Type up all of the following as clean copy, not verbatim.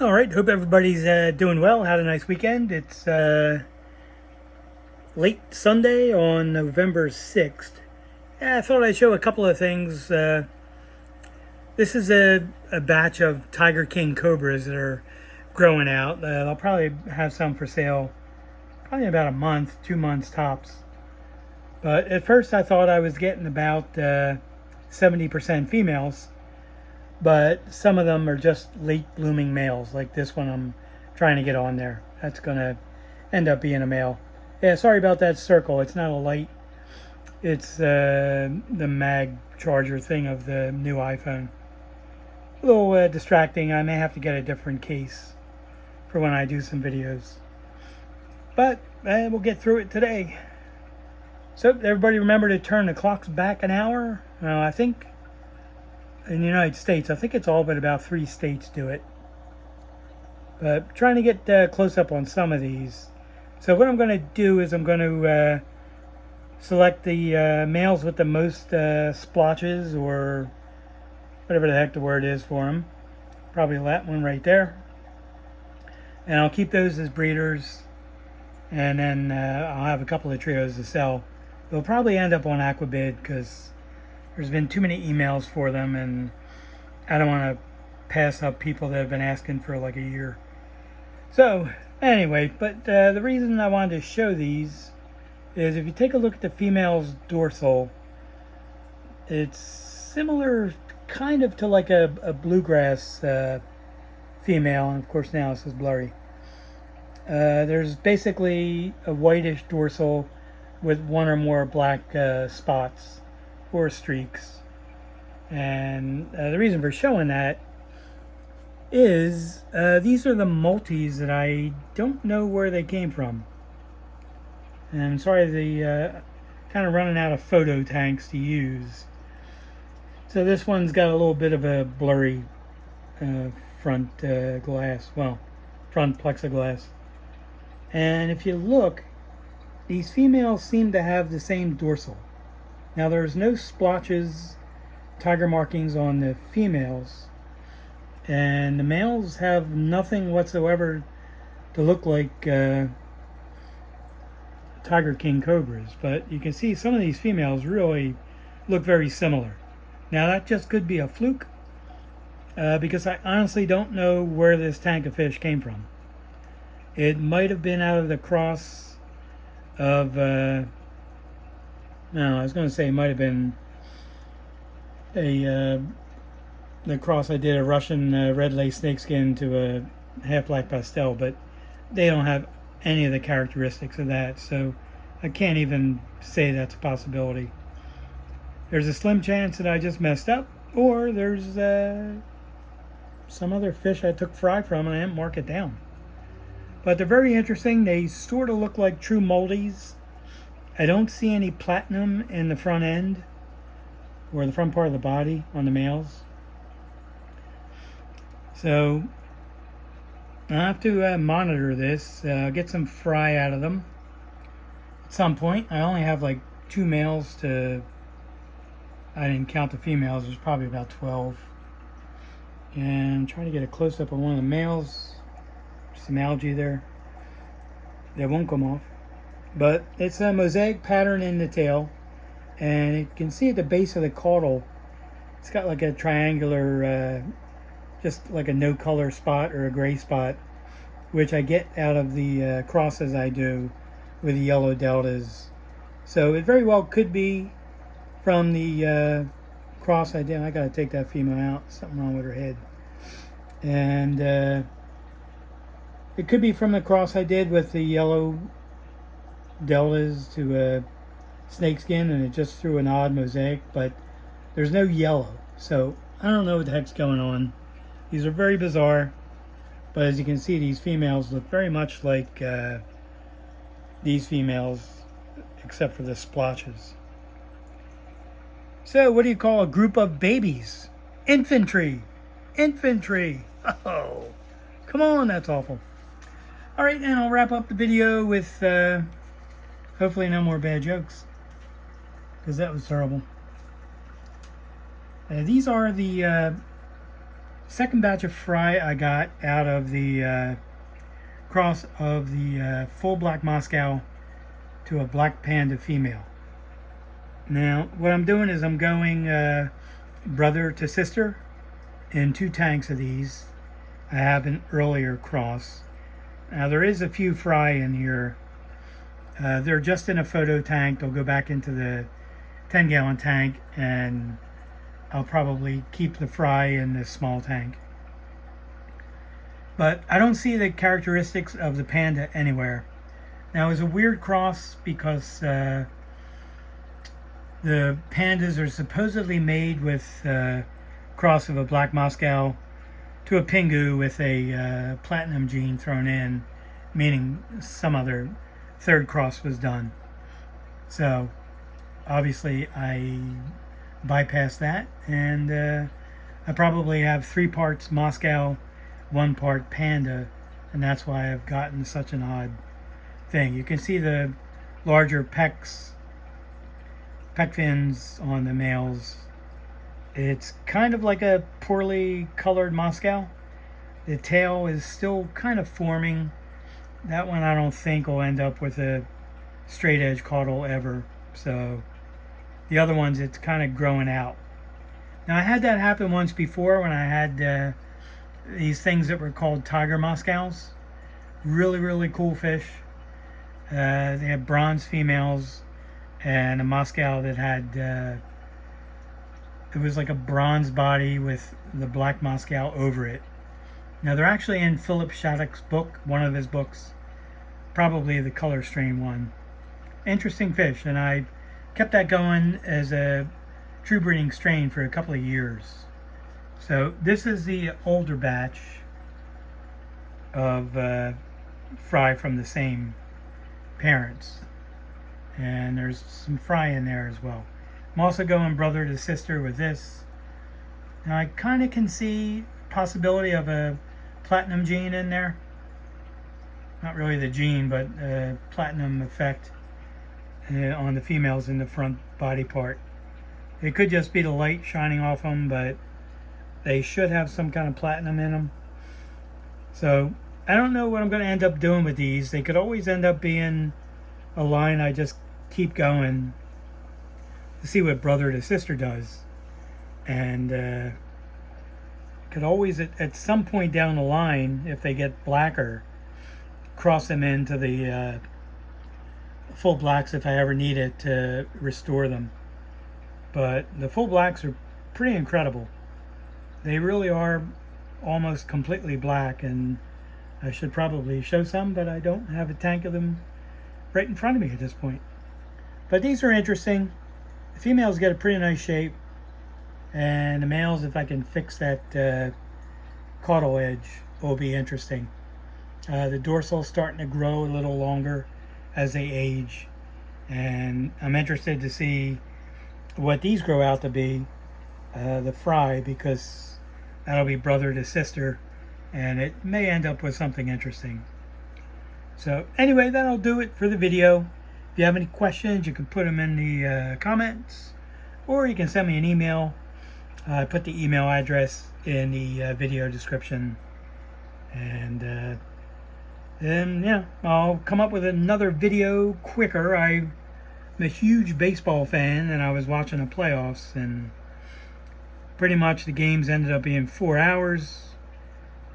All right, hope everybody's doing well. Had a nice weekend. It's late Sunday on November 6th. I thought I'd show a couple of things. This is a batch of Tiger King cobras that are growing out. I'll probably have some for sale probably in about a month, 2 months tops. But at first I thought I was getting about 70% females, but some of them are just late blooming males, like this one I'm trying to get on there. That's going to end up being a male. Yeah, sorry about that circle. It's not a light. It's the mag charger thing of the new iPhone. A little distracting. I may have to get a different case for when I do some videos. But we'll get through it today. So everybody remember to turn the clocks back an hour? I think in the United States, I think it's all but about 3 states do it. But trying to get close up on some of these. So what I'm going to do is I'm going to select the males with the most splotches, or whatever the heck the word is for them. Probably that one right there. And I'll keep those as breeders. And then I'll have a couple of trios to sell. They'll probably end up on Aquabid because there's been too many emails for them, and I don't want to pass up people that have been asking for like a year. So anyway, but the reason I wanted to show these is if you take a look at the female's dorsal, it's similar kind of to like a bluegrass female, and of course now this is blurry. There's basically a whitish dorsal with one or more black spots or streaks. And the reason for showing that is these are the multis that I don't know where they came from. And I'm sorry, the kind of running out of photo tanks to use. So this one's got a little bit of a blurry front glass, well, front plexiglass. And if you look, these females seem to have the same dorsal. Now there's no splotches, tiger markings on the females, and the males have nothing whatsoever to look like Tiger King cobras. But you can see some of these females really look very similar. Now that just could be a fluke, because I honestly don't know where this tank of fish came from. It might have been out of the cross of no, I was going to say it might have been the cross I did, a Russian red lace snakeskin to a half black pastel, but they don't have any of the characteristics of that, so I can't even say that's a possibility. There's a slim chance that I just messed up, or there's some other fish I took fry from and I didn't mark it down. But they're very interesting. They sort of look like true moldies. I don't see any platinum in the front end or the front part of the body on the males. So I'll have to monitor this, get some fry out of them at some point. I only have like 2 males to, I didn't count the females, there's probably about 12. And try to get a close-up on one of the males. Some algae there that won't come off, but it's a mosaic pattern in the tail, and you can see at the base of the caudal it's got like a triangular just like a no color spot or a gray spot, which I get out of the crosses I do with the yellow deltas. So it very well could be from the cross I did. I gotta take that female out, something wrong with her head. And it could be from the cross I did with the yellow deltas to a snakeskin, and it just threw an odd mosaic, but there's no yellow. So I don't know what the heck's going on. These are very bizarre, but as you can see, these females look very much like these females, except for the splotches. So what do you call a group of babies? Infantry! Infantry! Oh, come on, that's awful. Alright, and I'll wrap up the video with hopefully no more bad jokes, because that was terrible. These are the Second batch of fry I got out of the cross of the full black Moscow to a black panda female. Now what I'm doing is I'm going brother to sister in 2 tanks of these. I have an earlier cross. Now there is a few fry in here. They're just in a photo tank. They'll go back into the 10-gallon tank, and I'll probably keep the fry in this small tank. But I don't see the characteristics of the panda anywhere. Now, it was a weird cross because the pandas are supposedly made with cross of a black Moscow to a Pingu with a platinum gene thrown in, meaning some other third cross was done. So obviously I bypassed that, and I probably have 3 parts Moscow, 1 part panda, and that's why I've gotten such an odd thing. You can see the larger pec fins on the males. It's kind of like a poorly colored Moscow. The tail is still kind of forming. That one I don't think will end up with a straight edge caudal ever. So the other ones, it's kind of growing out. Now I had that happen once before when I had these things that were called tiger Moscows. Really, really cool fish. They had bronze females and a Moscow that had it was like a bronze body with the black Moscow over it. Now they're actually in Philip Shattuck's book, one of his books, probably the color strain one. Interesting fish, and I kept that going as a true breeding strain for a couple of years. So this is the older batch of fry from the same parents, and there's some fry in there as well. I'm also going brother to sister with this. Now I kind of can see possibility of a platinum gene in there. Not really the gene, but platinum effect on the females in the front body part. It could just be the light shining off them, but they should have some kind of platinum in them. So I don't know what I'm going to end up doing with these. They could always end up being a line I just keep going to see what brother to sister does. And could always at some point down the line, if they get blacker, cross them into the full blacks if I ever need it to restore them. But the full blacks are pretty incredible. They really are almost completely black, and I should probably show some, but I don't have a tank of them right in front of me at this point. But these are interesting. The females get a pretty nice shape, and the males, if I can fix that caudal edge, will be interesting. The dorsal's starting to grow a little longer as they age, and I'm interested to see what these grow out to be, the fry, because that'll be brother to sister, and it may end up with something interesting. So anyway, that'll do it for the video. If you have any questions, you can put them in the comments, or you can send me an email. I put the email address in the video description, and then yeah, I'll come up with another video quicker. I'm a huge baseball fan, and I was watching the playoffs, and pretty much the games ended up being 4 hours.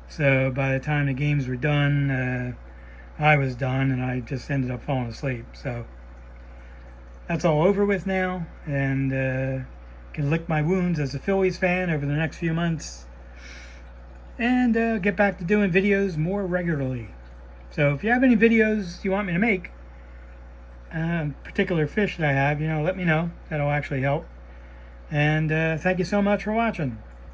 So by the time the games were done, I was done, and I just ended up falling asleep. So that's all over with now, and can lick my wounds as a Phillies fan over the next few months, and get back to doing videos more regularly. So if you have any videos you want me to make, particular fish that I have, let me know. That'll actually help. And thank you so much for watching.